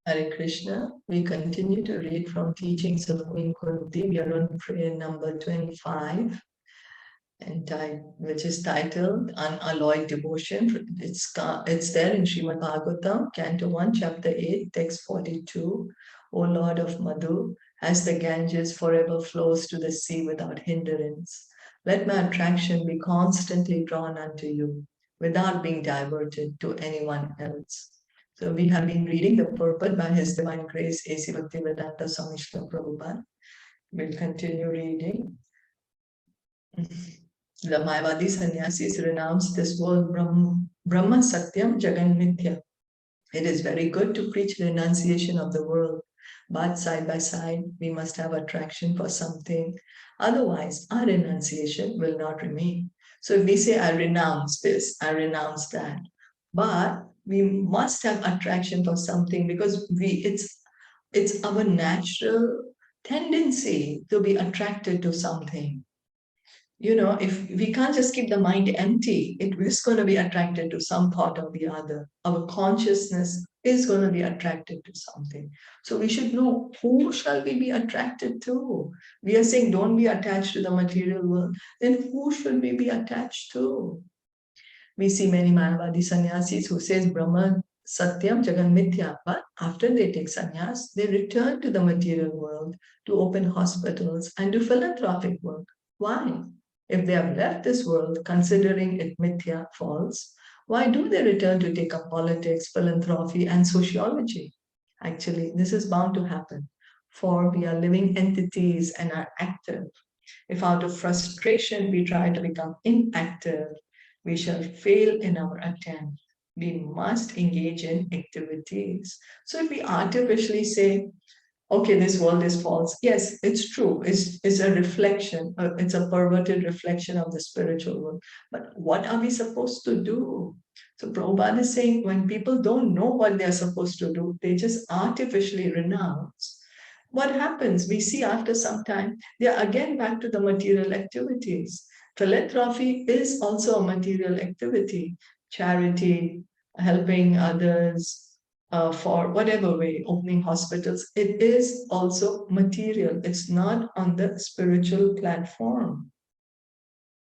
Hare Krishna. We continue to read from teachings of Queen Kunti. We are on prayer number 25, which is titled Unalloyed Devotion. It's there in Srimad Bhagavatam, Canto 1, Chapter 8, Text 42. O Lord of Madhu, as the Ganges forever flows to the sea without hindrance, let my attraction be constantly drawn unto you, without being diverted to anyone else. So we have been reading the purport by His Divine Grace A.C. Bhaktivedanta Swami Srila Prabhupada. We'll continue reading. The Mayavadi sannyasis renounce this world Brahma Satyam Jagan Mithya. It is very good to preach renunciation of the world, but side by side we must have attraction for something. Otherwise, our renunciation will not remain. So if we say, I renounce this, I renounce that, but we must have attraction for something, because it's our natural tendency to be attracted to something. You know, if we can't just keep the mind empty, it is going to be attracted to some thought or the other. Our consciousness is going to be attracted to something. So we should know, who shall we be attracted to? We are saying don't be attached to the material world. Then who should we be attached to? We see many Mayavadi sannyasis who says Brahma Satyam Jagan Mithya, but after they take sannyas, they return to the material world to open hospitals and do philanthropic work. Why? If they have left this world considering it mithya, false, why do they return to take up politics, philanthropy, and sociology? Actually, this is bound to happen, for we are living entities and are active. If out of frustration we try to become inactive, we shall fail in our attempt. We must engage in activities. So if we artificially say, okay, this world is false. Yes, it's true. It's a reflection. It's a perverted reflection of the spiritual world. But what are we supposed to do? So Prabhupada is saying, when people don't know what they're supposed to do, they just artificially renounce. What happens? We see after some time, they're again back to the material activities. Philanthropy is also a material activity. Charity, helping others, for whatever way, opening hospitals, it is also material. It's not on the spiritual platform.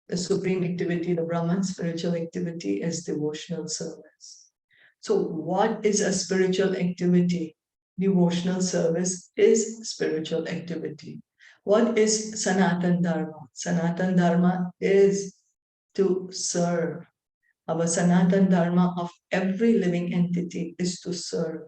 The supreme activity, the Brahman spiritual activity, is devotional service. So what is a spiritual activity? Devotional service is spiritual activity. What is Sanatan Dharma? Sanatan Dharma is to serve. Our Sanatan Dharma of every living entity is to serve.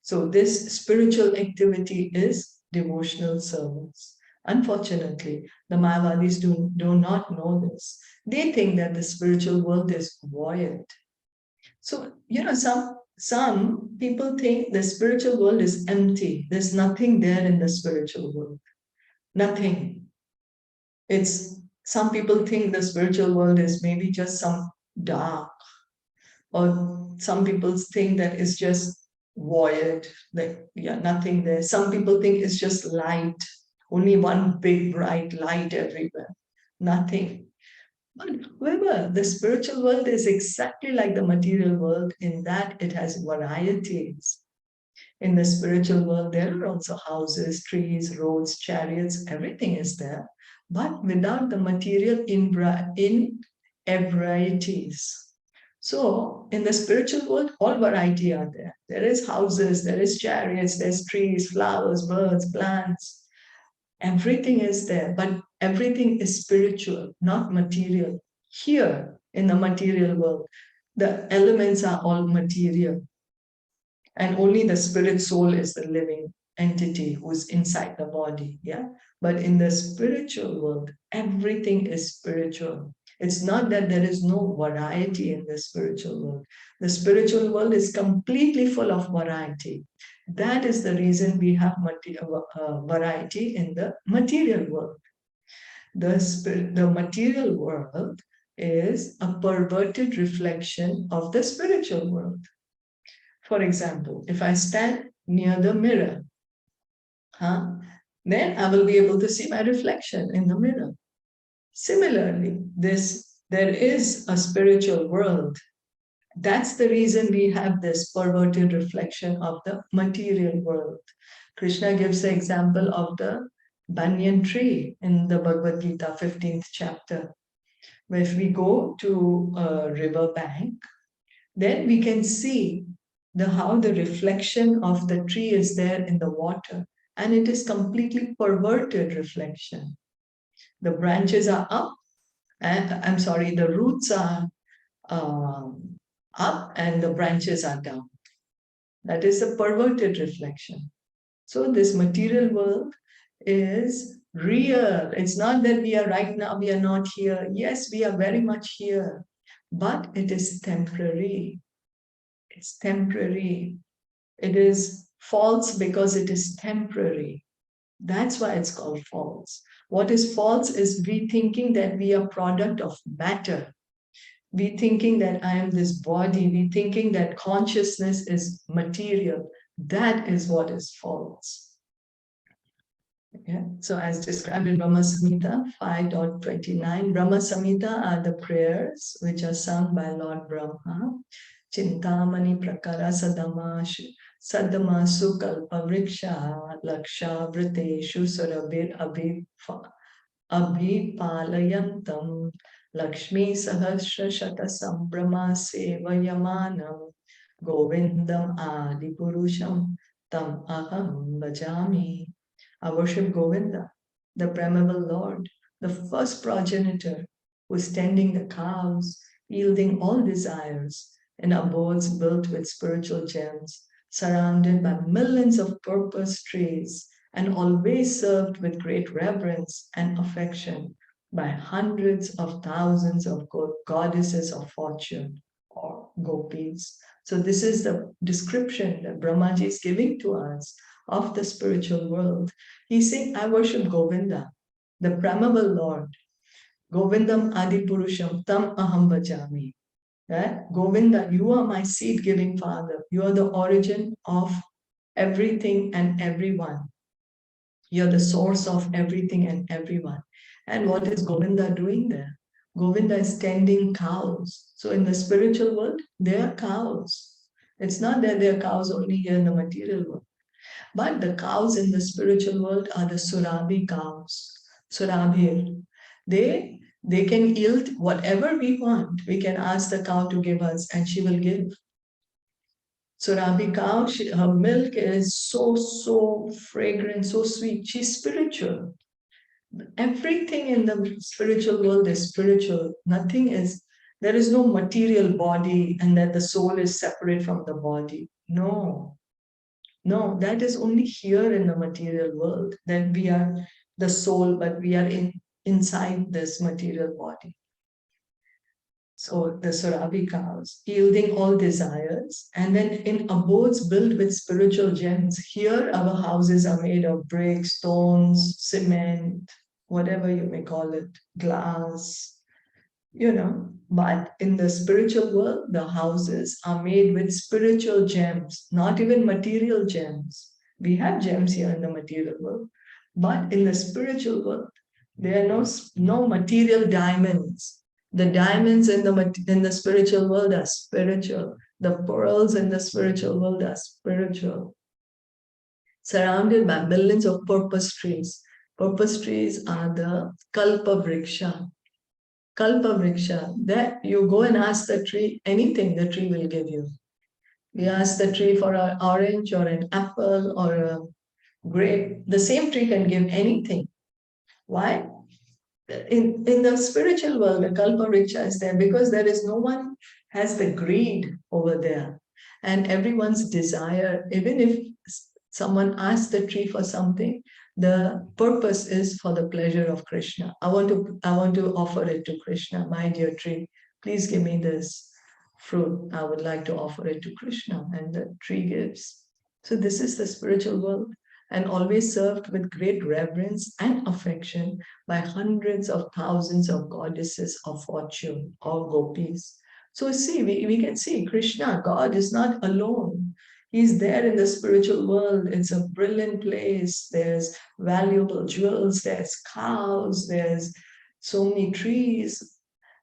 So this spiritual activity is devotional service. Unfortunately, the Mayavadis do not know this. They think that the spiritual world is void. So, you know, some people think the spiritual world is empty. There's nothing there in the spiritual world. Nothing. Some people think the spiritual world is maybe just some dark, or some people think that it's just void, like, yeah, nothing there. Some people think it's just light, only one big bright light everywhere, nothing. But however, the spiritual world is exactly like the material world in that it has varieties. In the spiritual world, there are also houses, trees, roads, chariots, everything is there, but without the material varieties. So in the spiritual world, all variety are there. There is houses, there is chariots, there's trees, flowers, birds, plants. Everything is there, but everything is spiritual, not material. Here in the material world, the elements are all material. And only the spirit soul is the living entity who's inside the body. Yeah. But in the spiritual world, everything is spiritual. It's not that there is no variety in the spiritual world. The spiritual world is completely full of variety. That is the reason we have variety in the material world. The material world is a perverted reflection of the spiritual world. For example, if I stand near the mirror, then I will be able to see my reflection in the mirror. Similarly, there is a spiritual world, That's the reason we have this perverted reflection of the material world. Krishna gives the example of the banyan tree in the Bhagavad Gita, 15th chapter. Where if we go to a river bank, then we can see how the reflection of the tree is there in the water, and it is completely perverted reflection. The branches are up, and I'm sorry, the roots are up and the branches are down. That is a perverted reflection. So this material world is real. It's not that we are right now, we are not here. Yes, we are very much here, but it is temporary. It's temporary. It is false because it is temporary. That's why it's called false. What is false is we thinking that we are product of matter. We thinking that I am this body. We thinking that consciousness is material. That is what is false. Yeah. So as described in Brahma Samhita 5.29, Brahma Samhita are the prayers which are sung by Lord Brahma. Chintamani prakara sadama sukalpa vriksha laksha vriteshu surabir abhipalayantam lakshmi sahasra shata sambrama sevayamanam govindam adi purusham tam aham bhajami. I worship Govinda, the primeval Lord, the first progenitor who is tending the cows, yielding all desires in abodes built with spiritual gems, surrounded by millions of purpose trees, and always served with great reverence and affection by hundreds of thousands of goddesses of fortune or gopis. So this is the description that Brahmaji is giving to us of the spiritual world. He's saying, I worship Govinda, the primeval Lord. Govindam Adi Purusham Tam Aham Bhajami. Right? Govinda, you are my seed-giving father. You are the origin of everything and everyone. You're the source of everything and everyone. And what is Govinda doing there? Govinda is tending cows. So in the spiritual world, there are cows. It's not that there are cows only here in the material world. But the cows in the spiritual world are the Surabhi cows, Surabhir. They can yield whatever we want. We can ask the cow to give us and she will give. Surabhi cow, her milk is so fragrant, so sweet. She's spiritual. Everything in the spiritual world is spiritual. There is no material body and that the soul is separate from the body. No, that is only here in the material world that we are the soul, but we are inside this material body. So the Surabhi cows, yielding all desires, and then in abodes built with spiritual gems. Here our houses are made of bricks, stones, cement, whatever you may call it, glass, but in the spiritual world, the houses are made with spiritual gems, not even material gems. We have gems here in the material world, but in the spiritual world, there are no material diamonds. The diamonds in the spiritual world are spiritual. The pearls in the spiritual world are spiritual. Surrounded by millions of purpose trees. Purpose trees are the kalpa vriksha. Kalpa vriksha, that you go and ask the tree anything, the tree will give you. We ask the tree for an orange or an apple or a grape. The same tree can give anything. Why? In the spiritual world, the kalpa vriksha is there because there is no one has the greed over there. And everyone's desire, even if someone asks the tree for something, the purpose is for the pleasure of Krishna. I want to offer it to Krishna, my dear tree. Please give me this fruit. I would like to offer it to Krishna, and the tree gives. So this is the spiritual world, and always served with great reverence and affection by hundreds of thousands of goddesses of fortune or gopis. So see, we can see Krishna, God is not alone. He's there in the spiritual world. It's a brilliant place. There's valuable jewels, there's cows, there's so many trees.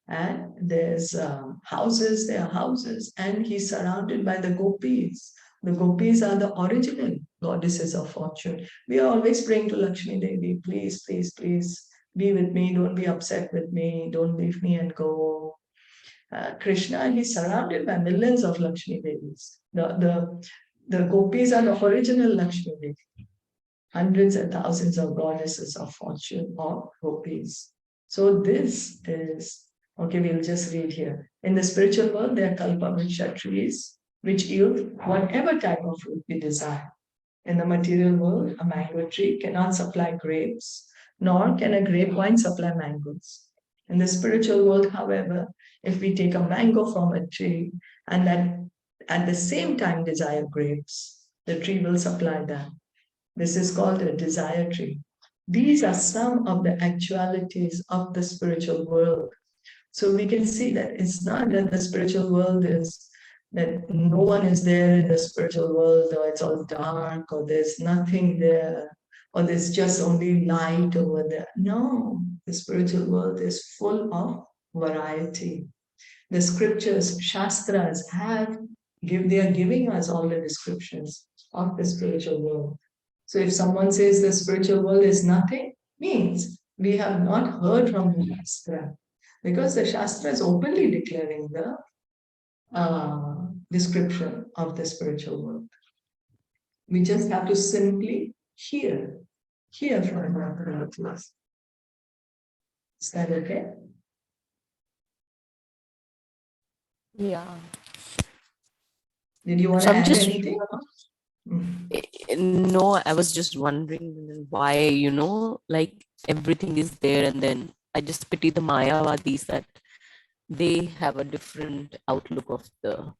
And there's houses, there are houses, and he's surrounded by the gopis. The gopis are the original goddesses of fortune. We are always praying to Lakshmi Devi, please, please, please be with me, don't be upset with me, don't leave me and go. Krishna, he's surrounded by millions of Lakshmi Devis. The gopis are the original Lakshmi Devi. Hundreds and thousands of goddesses of fortune or gopis. So this is, okay, we'll just read here. In the spiritual world, there are kalpavriksha trees which yield whatever type of fruit we desire. In the material world, a mango tree cannot supply grapes, nor can a grapevine supply mangoes. In the spiritual world, however, if we take a mango from a tree and then at the same time desire grapes, the tree will supply that. This is called a desire tree. These are some of the actualities of the spiritual world. So we can see that it's not that the spiritual world is that no one is there in the spiritual world, or it's all dark, or there's nothing there, or there's just only light over there. No, the spiritual world is full of variety. The scriptures, Shastras, they are giving us all the descriptions of the spiritual world. So if someone says the spiritual world is nothing, means we have not heard from the Shastra. Because the Shastra is openly declaring the description of the spiritual world. We just have to simply hear from the authorities. Is that okay? Yeah. Did you want to add anything? No, I was just wondering why, like everything is there, and then I just pity the Mayavadis that they have a different outlook of the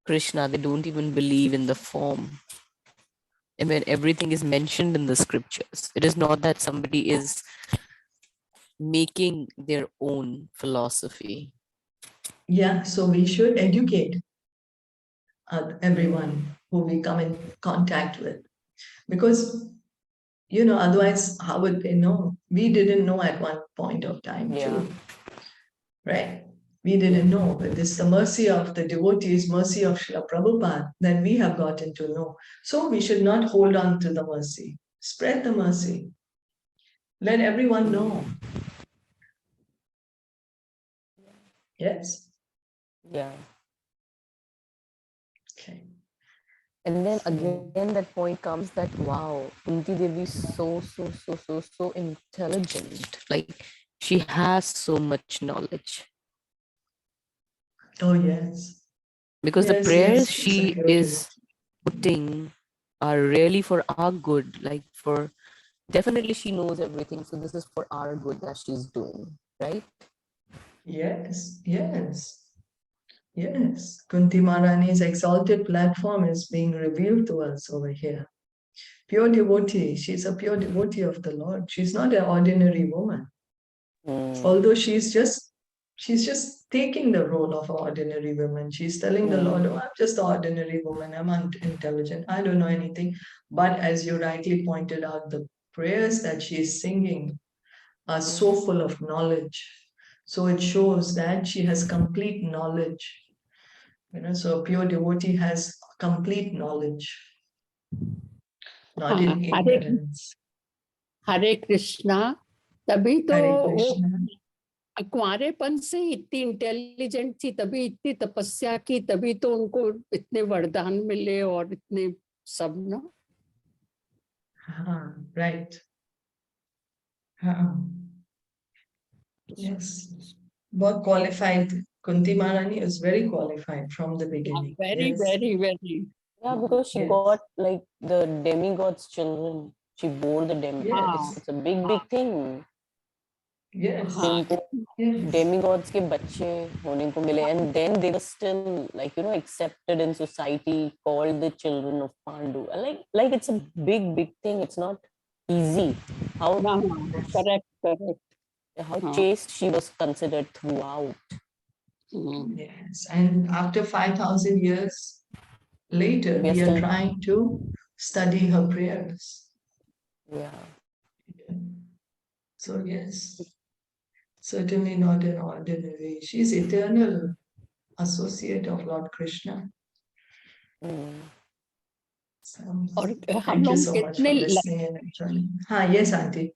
Krishna. They don't even believe in the form. I mean, everything is mentioned in the scriptures. It is not that somebody is making their own philosophy. Yeah, so we should educate everyone who we come in contact with. Because, otherwise, how would they know? We didn't know at one point of time, too. Right? We didn't know, but this the mercy of the devotees, mercy of Srila Prabhupada, that we have gotten to know. So we should not hold on to the mercy. Spread the mercy. Let everyone know. Yes? Yeah. Okay. And then again, that point comes that, wow, Kunti Devi is so intelligent. Like, she has so much knowledge. Oh, yes. Because the Yes, prayers yes. she is putting are really for our good. Like, definitely she knows everything. So this is for our good that she's doing, right? Yes, yes. Yes, Kunti Maharani's exalted platform is being revealed to us over here. Pure devotee, she's a pure devotee of the Lord. She's not an ordinary woman. Although she's just taking the role of an ordinary woman. She's telling the Lord, oh, I'm just an ordinary woman. I'm unintelligent. I don't know anything. But as you rightly pointed out, the prayers that she is singing are so full of knowledge. So it shows that she has complete knowledge. So a pure devotee has complete knowledge, not in ignorance. हरे कृष्णा तभी तो Hare वो Krishna. कुंवारेपन से इतनी intelligent थी, तभी इतनी तपस्या की, तभी तो उनको इतने वरदान मिले और इतने सब ना. Right. Yes. But qualified. Kunti Maharani is very qualified from the beginning. Very, Yes. very, very. Yeah, because she Yes. got like the demigod's children. She bore the demigods. Yes. It's a big thing. Yes. उनको Yes. demigods के बच्चे होने को मिले, and then they were still like accepted in society, called the children of Pandu. Like it's a big thing. It's not easy. How Correct. how chaste she was considered throughout. Yes. And after 5,000 years later, we are trying to study her prayers. Yeah. So yes. Certainly not an ordinary. She's eternal associate of Lord Krishna. So, और हम thank you लोग so much for कितने listening and enjoying. हाँ, yes, auntie.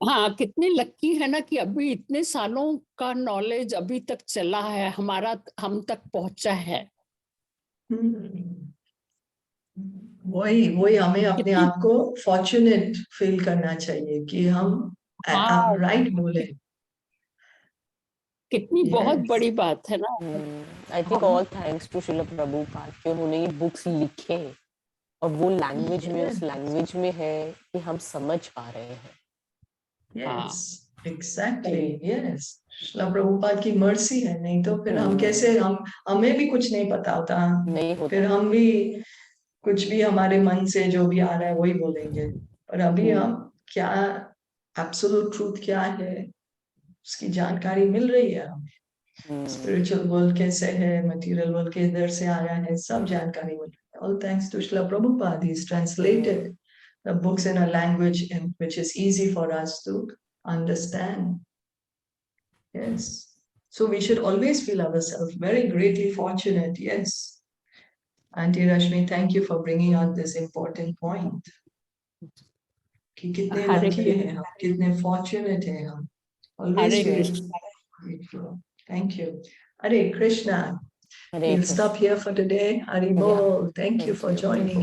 हाँ, कितने लक्की है ना कि अभी इतने सालों का नॉलेज अभी तक चला है, हमारा हम तक पहुंचा है। वही हमें अपने कितनी आप को फॉर्चुनेट फील करना चाहिए कि हम हाँ, राइट बोले। कितनी बहुत Yes. बड़ी बात है ना। I think all thanks to Srila Prabhupada कि उन्होंने ये बुक्स लिखे और वो लैंग्वेज में, उस लैंग्वेज में है कि हम समझ पा रहे हैं। Yes, exactly. Yes. Srila Prabhupada की मर्सी है, नहीं तो फिर हम कैसे, हमें भी कुछ नहीं पता होता, नहीं होता। फिर हम भी कुछ भी हमारे मन से जो भी आ रहा है वही बोलेंगे। और अभी हम क्या एब्सोल्यूट ट्रूथ क्या है उसकी जानकारी मिल रही है हमें। स्पिरिचुअल वर्ल्ड कैसे है, मटेरियल वर्ल्ड के इधर से आया है, सब जानकारी मिल रही है। All thanks to Srila Prabhupada, he's translated the books in a language in which is easy for us to understand. Yes. So we should always feel ourselves very greatly fortunate. Yes. Auntie Rashmi, thank you for bringing out this important point. कि कितने हरे lucky हैं हम, कितने fortunate हैं हम. Always Hare feel Krishna. grateful. Thank you. Hare Krishna. Hare We'll Krishna. stop here for today. Hari Yeah. Bol. Thank you Thank for you. joining.